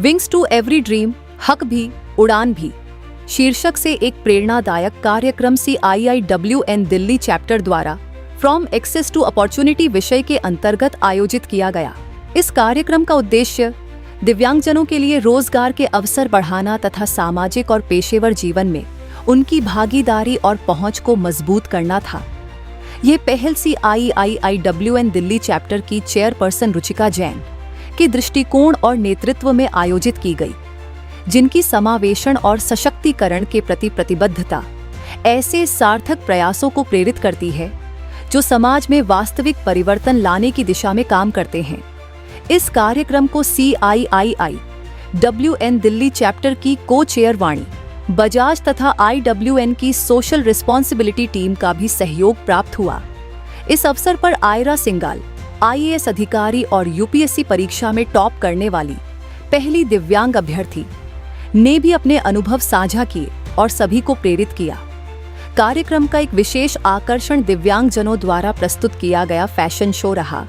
Wings to every dream, हक भी उड़ान भी शीर्षक से एक प्रेरणादायक कार्यक्रम CIIWN दिल्ली चैप्टर द्वारा फ्रॉम एक्सेस टू अपॉर्चुनिटी विषय के अंतर्गत आयोजित किया गया। इस कार्यक्रम का उद्देश्य दिव्यांगजनों के लिए रोजगार के अवसर बढ़ाना तथा सामाजिक और पेशेवर जीवन में उनकी भागीदारी और पहुंच को मजबूत करना था। ये पहल CIIWN दिल्ली चैप्टर की चेयरपर्सन रुचिका जैन के दृष्टिकोण और नेतृत्व में आयोजित की गई, जिनकी समावेशन और सशक्तिकरण के प्रति प्रतिबद्धता ऐसे सार्थक प्रयासों को प्रेरित करती है जो समाज में वास्तविक परिवर्तन लाने की दिशा में काम करते हैं। इस कार्यक्रम को CIIWN दिल्ली चैप्टर की को-चेयर वाणी बजाज तथा IWN की सोशल रिस्पॉन्सिबिलिटी टीम का भी सहयोग प्राप्त हुआ। इस अवसर पर आयरा सिंगाल, IAS अधिकारी और UPSC परीक्षा में टॉप करने वाली पहली दिव्यांग अभ्यर्थी ने भी अपने अनुभव साझा किए और सभी को प्रेरित किया। कार्यक्रम का एक विशेष आकर्षण दिव्यांगजनों द्वारा प्रस्तुत किया गया फैशन शो रहा,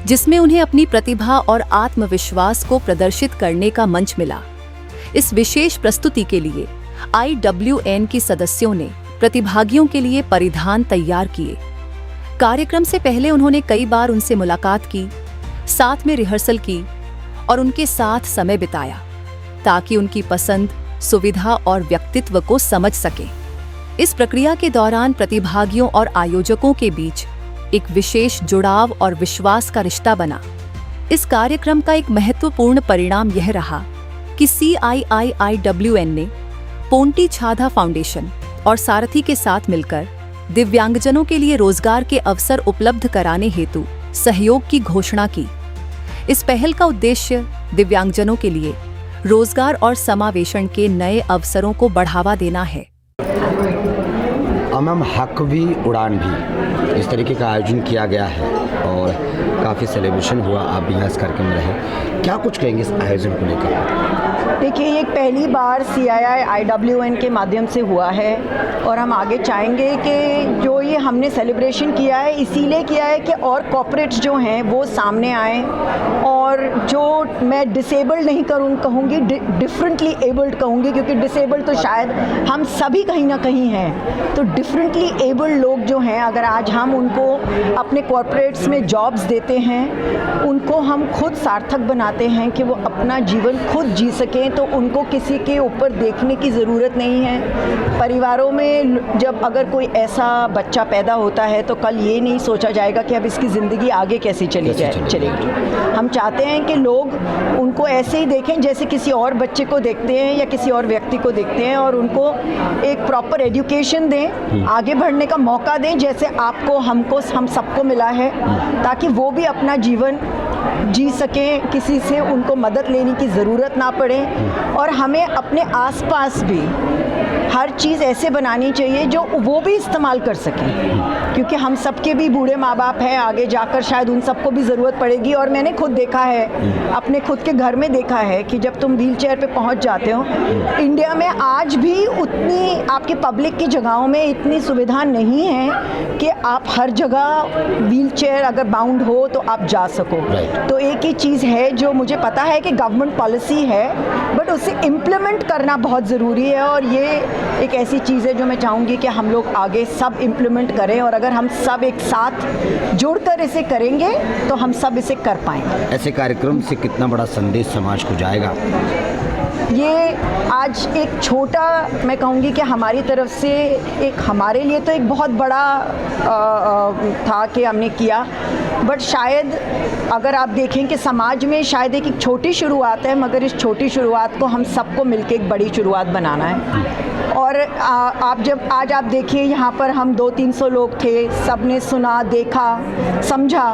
जिसमें उन्हें अपनी प्रतिभा और आत्मविश्वास को प्रदर्शित करने का मंच मिला। इस विशेष प्रस्तुति के लिए IWN की सदस्यों ने प्रतिभागियों के लिए परिधान तैयार किए। कार्यक्रम से पहले उन्होंने कई बार उनसे मुलाकात की, साथ में रिहर्सल की और उनके साथ समय बिताया ताकि उनकी पसंद, सुविधा और व्यक्तित्व को समझ सके। इस प्रक्रिया के दौरान प्रतिभागियों और आयोजकों के बीच एक विशेष जुड़ाव और विश्वास का रिश्ता बना। इस कार्यक्रम का एक महत्वपूर्ण परिणाम यह रहा कि CIIWN ने पोंटी छाधा फाउंडेशन और सारथी के साथ मिलकर दिव्यांगजनों के लिए रोजगार के अवसर उपलब्ध कराने हेतु सहयोग की घोषणा की। इस पहल का उद्देश्य दिव्यांगजनों के लिए रोजगार और समावेशन के नए अवसरों को बढ़ावा देना है। मैम, हक भी उड़ान भी इस तरीके का आयोजन किया गया है और काफ़ी सेलिब्रेशन हुआ। आप भी यहाँ इस कार्यक्रम में रहे, क्या कुछ कहेंगे इस आयोजन को लेकर? देखिए, ये पहली बार CIIWN के माध्यम से हुआ है और हम आगे चाहेंगे कि जो ये हमने सेलिब्रेशन किया है इसीलिए किया है कि और कॉर्पोरेट्स जो हैं वो सामने आएँ और जो मैं डिसेबल्ड नहीं कहूँगी, डिफरेंटली एबल्ड कहूँगी, क्योंकि डिसेबल्ड तो शायद हम सभी कहीं ना कहीं हैं। तो डिफरेंटली एबल्ड लोग जो हैं, अगर आज हम उनको अपने कॉर्पोरेट्स में जॉब्स देते हैं, उनको हम खुद सार्थक बनाते हैं कि वो अपना जीवन खुद जी सकें, तो उनको किसी के ऊपर देखने की ज़रूरत नहीं है। परिवारों में जब अगर कोई ऐसा बच्चा पैदा होता है तो कल ये नहीं सोचा जाएगा कि अब इसकी ज़िंदगी आगे कैसे चलेगी। हम चाहते हैं कि लोग उनको ऐसे ही देखें जैसे किसी और बच्चे को देखते हैं या किसी और व्यक्ति को देखते हैं, और उनको एक प्रॉपर एजुकेशन दें, आगे बढ़ने का मौका दें जैसे आपको, हमको, हम सबको मिला है, ताकि वो भी अपना जीवन जी सकें, किसी से उनको मदद लेने की ज़रूरत ना पड़े। और हमें अपने आसपास भी हर चीज़ ऐसे बनानी चाहिए जो वो भी इस्तेमाल कर सकें, क्योंकि हम सबके भी बूढ़े माँ बाप हैं, आगे जाकर शायद उन सबको भी ज़रूरत पड़ेगी। और मैंने खुद देखा है, अपने खुद के घर में देखा है कि जब तुम व्हील चेयर पर पहुँच जाते हो, इंडिया में आज भी उतनी आपकी पब्लिक की जगहों में इतनी सुविधा नहीं है कि आप हर जगह व्हील चेयर अगर बाउंड हो तो आप जा सको। तो एक ही चीज़ है जो मुझे पता है कि गवर्नमेंट पॉलिसी है, बट उसे इम्प्लीमेंट करना बहुत ज़रूरी है। और ये एक ऐसी चीज़ है जो मैं चाहूँगी कि हम लोग आगे सब इम्प्लीमेंट करें, और अगर हम सब एक साथ जुड़कर इसे करेंगे तो हम सब इसे कर पाएंगे। ऐसे कार्यक्रम से कितना बड़ा संदेश समाज को जाएगा? ये आज एक छोटा, मैं कहूँगी कि हमारी तरफ से एक, हमारे लिए तो एक बहुत बड़ा था कि हमने किया, बट शायद अगर आप देखें कि समाज में शायद एक छोटी शुरुआत है, मगर इस छोटी शुरुआत को हम सबको मिलकर एक बड़ी शुरुआत बनाना है। और आप जब आज आप देखिए, यहाँ पर हम 200-300 लोग थे, सब ने सुना, देखा, समझा,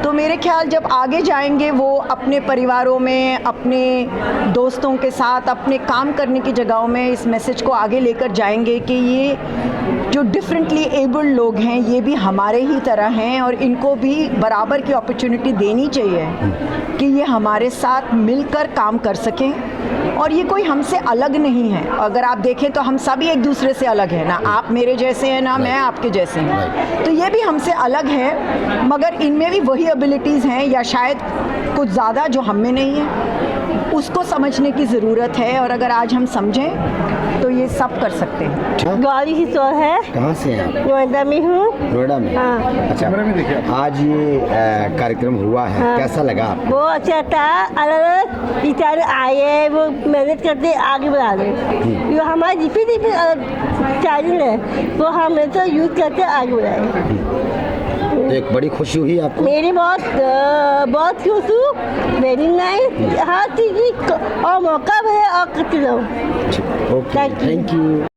तो मेरे ख्याल जब आगे जाएंगे वो अपने परिवारों में, अपने दोस्तों के साथ, अपने काम करने की जगहों में इस मैसेज को आगे लेकर जाएंगे कि ये जो डिफरेंटली एबल्ड लोग हैं ये भी हमारे ही तरह हैं, और इनको भी बराबर की अपॉर्चुनिटी देनी चाहिए कि ये हमारे साथ मिलकर काम कर सकें। और ये कोई हमसे अलग नहीं है। अगर आप देखें तो हम सभी एक दूसरे से अलग हैं, ना आप मेरे जैसे हैं ना मैं आपके जैसे हूँ, तो ये भी हमसे अलग है, मगर इनमें भी वही एबिलिटीज़ हैं या शायद कुछ ज़्यादा जो हम में नहीं है। उसको समझने की ज़रूरत है, और अगर आज हम समझें तो ये सब कर सकते हैं। अच्छा, गौरी किशोर है, कहाँ से हैं आप? नोएडा में हूँ। नोएडा में। हाँ। अच्छा, आज ये कार्यक्रम हुआ है, हाँ। कैसा लगा आपको? वो अच्छा था, अलग अलग विचार आए, वो मेहनत करते आगे बढ़ा रहे। जो हमारे जितने चैनल है वो हम तो यूज़ करके आगे बढ़ाए। एक बड़ी खुशी हुई आपको? मेरी बहुत खुश हूँ, वेरी नाइस। हर चीज़ और मौका मिले और करते रहो। Okay, thank you.